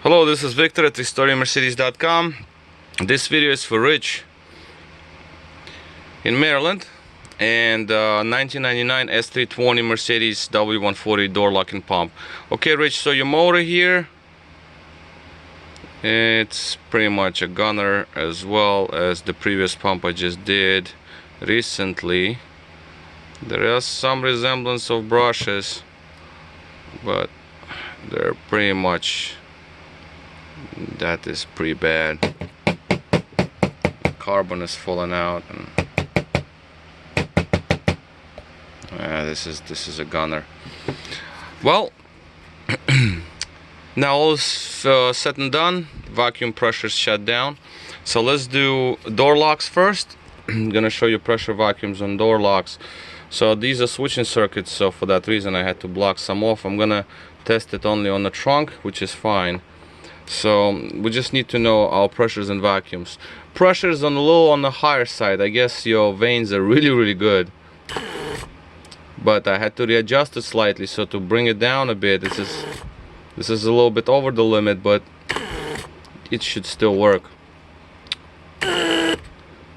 Hello, this is Victor at StoryMercedes.com. This video is for Rich in Maryland and 1999 S320 Mercedes W140 door locking pump. Okay, Rich, so your motor here, it's pretty much a gunner as well as the previous pump I just did recently. There is some resemblance of brushes, but they're pretty much, that is pretty bad. Carbon is falling out, and this is a gunner. Well, now all is said and done. Vacuum pressure shut down. So let's do door locks first. I'm gonna show you pressure vacuums on door locks. So these are switching circuits, so for that reason I had to block some off. I'm gonna test it only on the trunk, which is fine. So we just need to know our pressures and vacuums. Pressure is on a little on the higher side. I guess your vanes are really good, but I had to readjust it slightly, so to bring it down a bit, this is a little bit over the limit, but it should still work.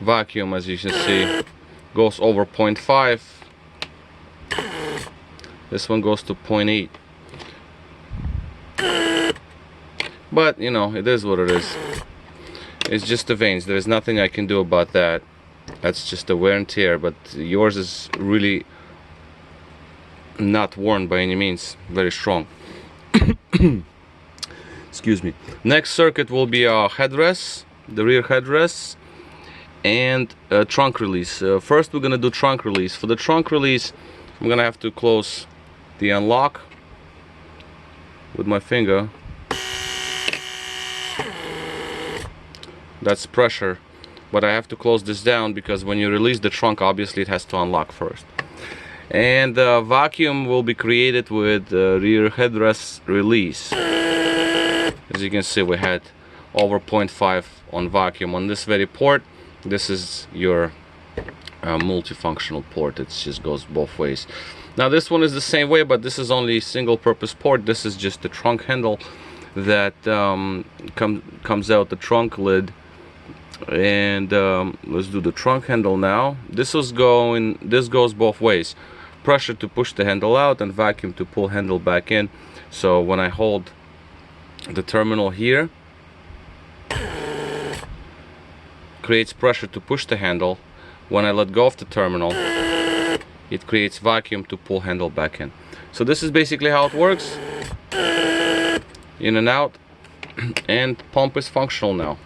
Vacuum, as you can see, goes over 0.5. This one goes to 0.8. But you know, it is what it is. It's just the vanes. There is nothing I can do about that. That's just a wear and tear, but yours is really not worn by any means. Very strong. Excuse me. Next circuit will be our headrests, the rear headrests, and trunk release. First we're gonna do trunk release. For the trunk release, I'm gonna have to close the unlock with my finger. That's pressure, but I have to close this down because when you release the trunk, obviously it has to unlock first. And vacuum will be created with rear headrest release. As you can see, we had over 0.5 on vacuum on this very port. This is your multifunctional port. It just goes both ways. Now this one is the same way, but this is only single purpose port. This is just the trunk handle that comes out the trunk lid. And let's do the trunk handle now. This goes both ways. Pressure to push the handle out and vacuum to pull handle back in. So when I hold the terminal here, creates pressure to push the handle. When I let go of the terminal, it creates vacuum to pull handle back in. So this is basically how it works. In and out, and pump is functional now.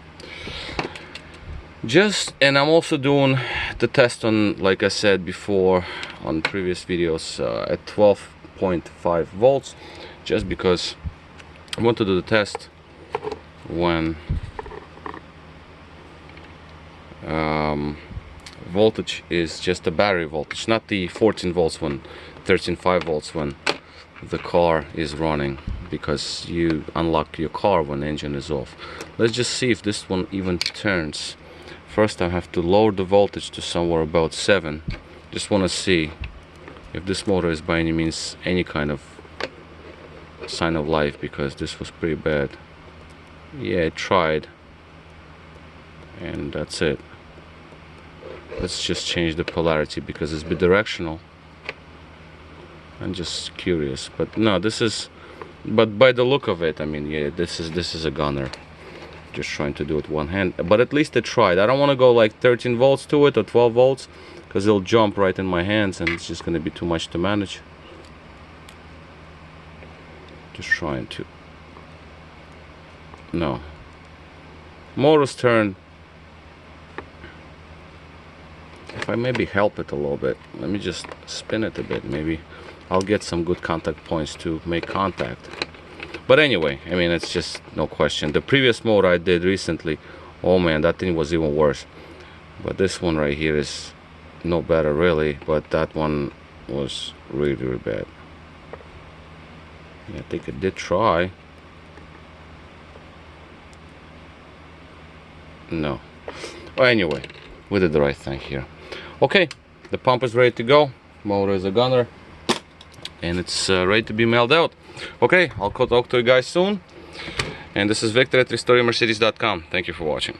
And I'm also doing the test on, like I said before on previous videos, at 12.5 volts, just because I want to do the test when voltage is just a battery voltage, not the 14 volts when 13.5 volts when the car is running, because you unlock your car when the engine is off. Let's just see if this one even turns. First I have to lower the voltage to somewhere about 7. Just want to see if this motor is by any means any kind of sign of life, because this was pretty bad. Yeah, it tried, and that's it. Let's just change the polarity because it's bidirectional. I'm just curious, but no, but by the look of it, I mean, yeah, this is a gunner. Just trying to do it one hand, but at least I tried. I don't want to go like 13 volts to it or 12 volts because it'll jump right in my hands and it's just going to be too much to manage. Just trying to. No. Motor's turn. If I maybe help it a little bit, let me just spin it a bit. Maybe I'll get some good contact points to make contact. But anyway, I mean, it's just no question. The previous motor I did recently, oh man, that thing was even worse. But this one right here is no better really, but that one was really bad. Yeah, I think it did try. No. Well, anyway, we did the right thing here. Okay, the pump is ready to go. Motor is a gunner, and it's ready to be mailed out. Okay, I'll talk to you guys soon. And this is Victor at RestoreYourMercedes.com. Thank you for watching.